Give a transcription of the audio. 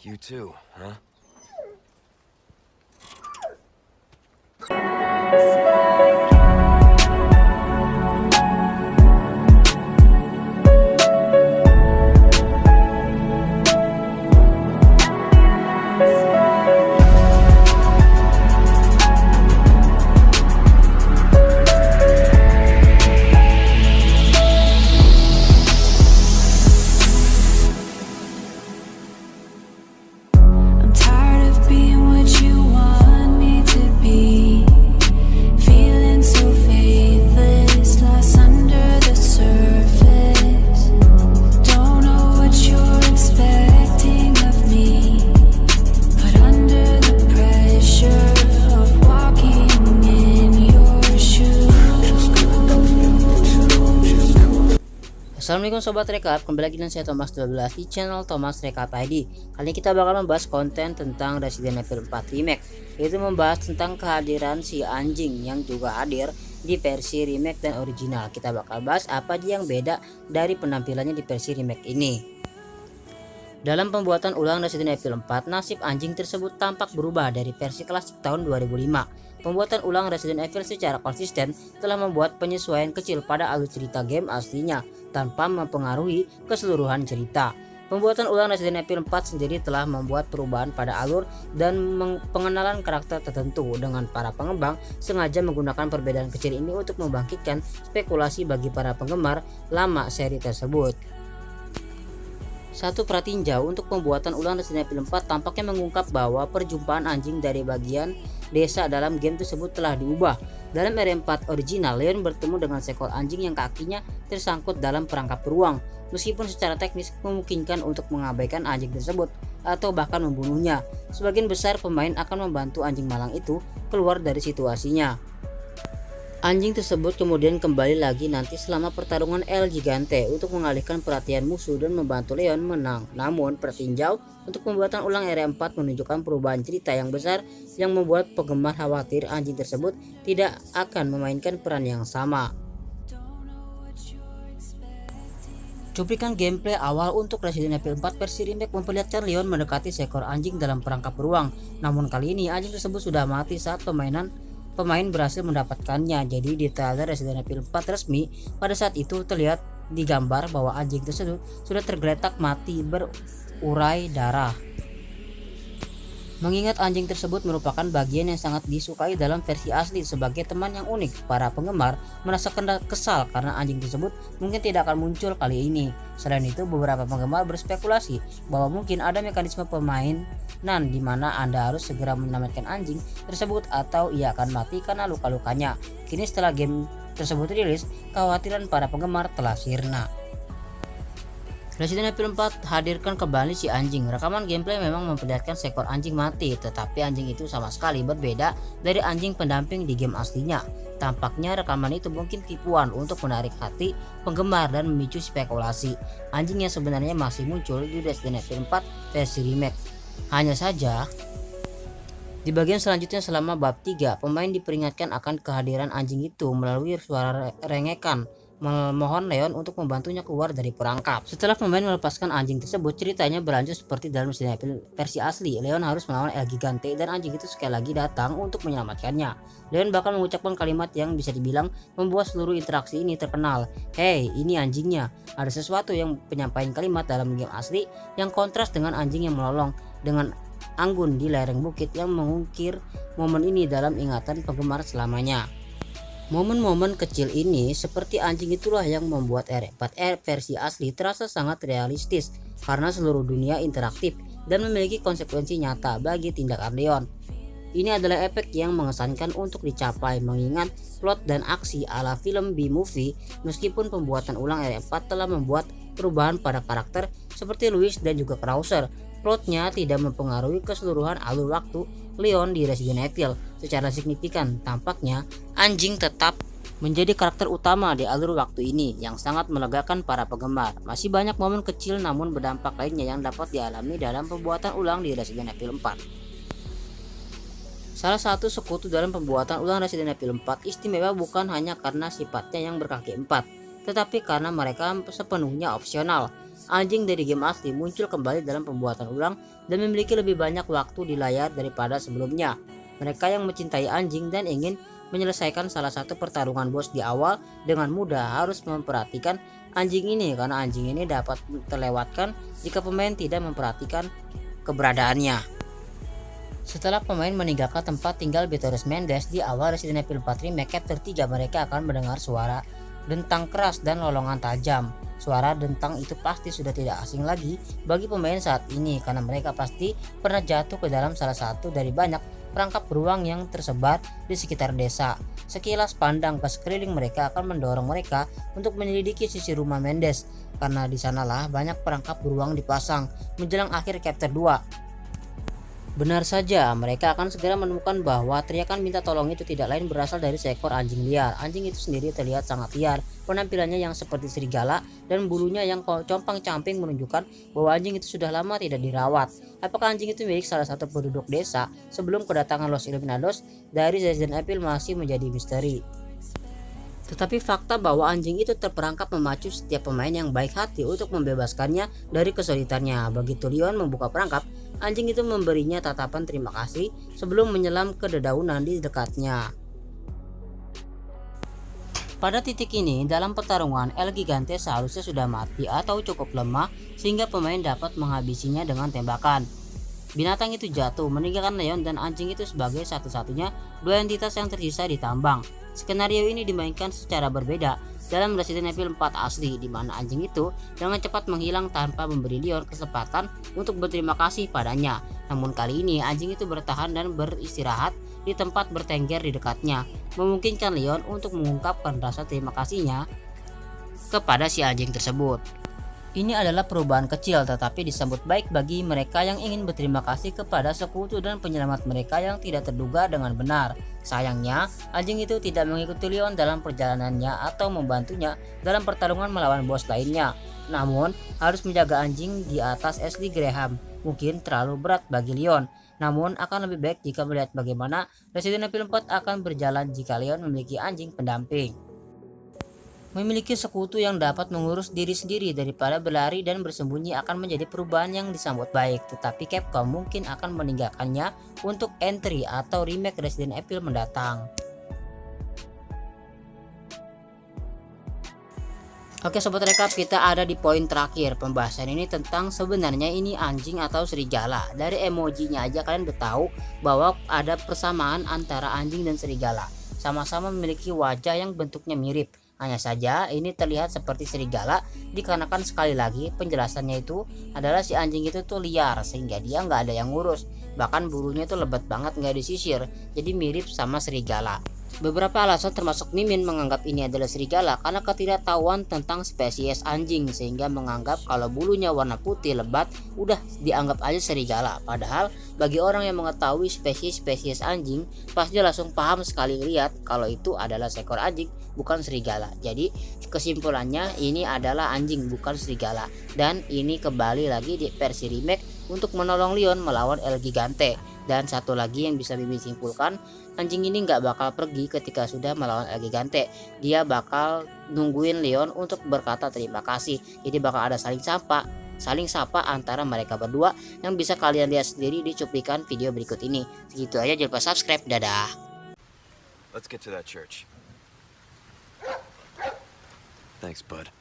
You too, huh? I'm tired of being what you want me to be. Feeling so faithless, lost under the surface. Don't know what you're expecting of me, but under the pressure of walking in your shoes. Assalamualaikum Sobat Rekap, kembali lagi dengan saya Thomas 12 di channel Thomas Rekap ID. Kali ini kita bakal membahas konten tentang Resident Evil 4 Remake, yaitu membahas tentang kehadiran si anjing yang juga hadir di versi remake dan original. Kita bakal bahas apa aja yang beda dari penampilannya di versi remake ini. Dalam pembuatan ulang Resident Evil 4, nasib anjing tersebut tampak berubah dari versi klasik tahun 2005. Pembuatan ulang Resident Evil secara konsisten telah membuat penyesuaian kecil pada alur cerita game aslinya tanpa mempengaruhi keseluruhan cerita. Pembuatan ulang Resident Evil 4 sendiri telah membuat perubahan pada alur dan pengenalan karakter tertentu, dengan para pengembang sengaja menggunakan perbedaan kecil ini untuk membangkitkan spekulasi bagi para penggemar lama seri tersebut. Satu pratinjau untuk pembuatan ulang Resident Evil 4 tampaknya mengungkap bahwa perjumpaan anjing dari bagian desa dalam game tersebut telah diubah. Dalam RE4 original, Leon bertemu dengan seekor anjing yang kakinya tersangkut dalam perangkap beruang. Meskipun secara teknis memungkinkan untuk mengabaikan anjing tersebut atau bahkan membunuhnya, sebagian besar pemain akan membantu anjing malang itu keluar dari situasinya. Anjing tersebut kemudian kembali lagi nanti selama pertarungan El Gigante untuk mengalihkan perhatian musuh dan membantu Leon menang. Namun pertinjau untuk pembuatan ulang RE4 menunjukkan perubahan cerita yang besar yang membuat penggemar khawatir anjing tersebut tidak akan memainkan peran yang sama. Cuplikan gameplay awal untuk Resident Evil 4 versi remake memperlihatkan Leon mendekati seekor anjing dalam perangkap beruang. Namun kali ini anjing tersebut sudah mati saat pemain berhasil mendapatkannya. Jadi di trailer Resident Evil 4 resmi pada saat itu terlihat di gambar bahwa anjing tersebut sudah tergeletak mati berurai darah. Mengingat anjing tersebut merupakan bagian yang sangat disukai dalam versi asli sebagai teman yang unik, para penggemar merasa kesal karena anjing tersebut mungkin tidak akan muncul kali ini. Selain itu, beberapa penggemar berspekulasi bahwa mungkin ada mekanisme permainan di mana Anda harus segera menyelamatkan anjing tersebut atau ia akan mati karena luka-lukanya. Kini setelah game tersebut rilis, kekhawatiran para penggemar telah sirna. Resident Evil 4 hadirkan kembali si anjing. Rekaman gameplay memang memperlihatkan seekor anjing mati, tetapi anjing itu sama sekali berbeda dari anjing pendamping di game aslinya. Tampaknya rekaman itu mungkin tipuan untuk menarik hati penggemar dan memicu spekulasi. Anjing yang sebenarnya masih muncul di Resident Evil 4 versi remake. Hanya saja, di bagian selanjutnya selama bab 3, pemain diperingatkan akan kehadiran anjing itu melalui suara rengekan memohon Leon untuk membantunya keluar dari perangkap. Setelah pemain melepaskan anjing tersebut, ceritanya berlanjut seperti dalam Resident Evil versi asli. Leon harus melawan El Gigante dan anjing itu sekali lagi datang untuk menyelamatkannya. Leon bahkan mengucapkan kalimat yang bisa dibilang membuat seluruh interaksi ini terkenal. "Hey, ini anjingnya." Ada sesuatu yang penyampaian kalimat dalam game asli yang kontras dengan anjing yang melolong dengan anggun di lereng bukit yang mengukir momen ini dalam ingatan penggemar selamanya. Momen-momen kecil ini seperti anjing itulah yang membuat RE4 versi asli terasa sangat realistis karena seluruh dunia interaktif dan memiliki konsekuensi nyata bagi tindakan Leon. Ini adalah efek yang mengesankan untuk dicapai mengingat plot dan aksi ala film B-movie. Meskipun pembuatan ulang RE4 telah membuat perubahan pada karakter seperti Louis dan juga Krauser, plotnya tidak mempengaruhi keseluruhan alur waktu Leon di Resident Evil secara signifikan. Tampaknya anjing tetap menjadi karakter utama di alur waktu ini yang sangat melegakan para penggemar. Masih banyak momen kecil namun berdampak lainnya yang dapat dialami dalam pembuatan ulang di Resident Evil 4. Salah satu sekutu dalam pembuatan ulang Resident Evil 4 istimewa bukan hanya karena sifatnya yang berkaki 4, tetapi karena mereka sepenuhnya opsional. anjing dari game asli muncul kembali dalam pembuatan ulang dan memiliki lebih banyak waktu di layar daripada sebelumnya. Mereka yang mencintai anjing dan ingin menyelesaikan salah satu pertarungan bos di awal dengan mudah harus memperhatikan anjing ini, karena anjing ini dapat terlewatkan jika pemain tidak memperhatikan keberadaannya. Setelah pemain meninggalkan tempat tinggal Beatrice Mendes di awal Resident Evil 4 Remake Chapter 3, mereka akan mendengar suara dentang keras dan lolongan tajam. Suara dentang itu pasti sudah tidak asing lagi bagi pemain saat ini, karena mereka pasti pernah jatuh ke dalam salah satu dari banyak perangkap beruang yang tersebar di sekitar desa. Sekilas pandang ke sekeliling mereka akan mendorong mereka untuk menyelidiki sisi rumah Mendes, karena di sanalah banyak perangkap beruang dipasang menjelang akhir chapter 2. Benar saja, mereka akan segera menemukan bahwa teriakan minta tolong itu tidak lain berasal dari seekor anjing liar. Anjing itu sendiri terlihat sangat liar, penampilannya yang seperti serigala dan bulunya yang compang-camping menunjukkan bahwa anjing itu sudah lama tidak dirawat. Apakah anjing itu milik salah satu penduduk desa sebelum kedatangan Los Iluminados dari Resident Evil masih menjadi misteri. Tetapi fakta bahwa anjing itu terperangkap memacu setiap pemain yang baik hati untuk membebaskannya dari kesulitannya. Begitu Leon membuka perangkap, anjing itu memberinya tatapan terima kasih sebelum menyelam ke dedaunan di dekatnya. Pada titik ini, dalam pertarungan, El Gigante seharusnya sudah mati atau cukup lemah sehingga pemain dapat menghabisinya dengan tembakan. Binatang itu jatuh, meninggalkan Leon dan anjing itu sebagai satu-satunya dua entitas yang tersisa di tambang. Skenario ini dimainkan secara berbeda dalam Resident Evil 4 asli, di mana anjing itu dengan cepat menghilang tanpa memberi Leon kesempatan untuk berterima kasih padanya. Namun kali ini anjing itu bertahan dan beristirahat di tempat bertengger di dekatnya, memungkinkan Leon untuk mengungkapkan rasa terima kasihnya kepada si anjing tersebut. Ini adalah perubahan kecil tetapi disambut baik bagi mereka yang ingin berterima kasih kepada sekutu dan penyelamat mereka yang tidak terduga dengan benar. Sayangnya, anjing itu tidak mengikuti Leon dalam perjalanannya atau membantunya dalam pertarungan melawan bos lainnya. Namun, harus menjaga anjing di atas Ashley Graham mungkin terlalu berat bagi Leon. Namun, akan lebih baik jika melihat bagaimana Resident Evil 4 akan berjalan jika Leon memiliki anjing pendamping. Memiliki sekutu yang dapat mengurus diri sendiri daripada berlari dan bersembunyi akan menjadi perubahan yang disambut baik, tetapi Capcom mungkin akan meninggalkannya untuk entry atau remake Resident Evil mendatang. Oke sobat rekap, kita ada di poin terakhir pembahasan ini tentang sebenarnya ini anjing atau serigala. Dari emojinya aja kalian udah tahu bahwa ada persamaan antara anjing dan serigala. Sama-sama memiliki wajah yang bentuknya mirip. Hanya saja ini terlihat seperti serigala dikarenakan sekali lagi penjelasannya itu adalah si anjing itu tuh liar sehingga dia nggak ada yang ngurus. Bahkan bulunya tuh lebat banget, nggak disisir, jadi mirip sama serigala. Beberapa alasan termasuk Mimin menganggap ini adalah serigala karena ketidaktahuan tentang spesies anjing, sehingga menganggap kalau bulunya warna putih lebat udah dianggap aja serigala. Padahal bagi orang yang mengetahui spesies anjing pasti langsung paham sekali lihat kalau itu adalah seekor anjing bukan serigala. Jadi kesimpulannya ini adalah anjing bukan serigala, dan ini kembali lagi di versi remake untuk menolong Leon melawan El Gigante. Dan satu lagi yang bisa Mimin simpulkan, anjing ini nggak bakal pergi ketika sudah melawan El Gigante. Dia bakal nungguin Leon untuk berkata terima kasih. Jadi bakal ada saling sapa antara mereka berdua yang bisa kalian lihat sendiri di cuplikan video berikut ini. Segitu aja, jangan lupa subscribe. Dadah. Let's get to that church. Thanks, bud.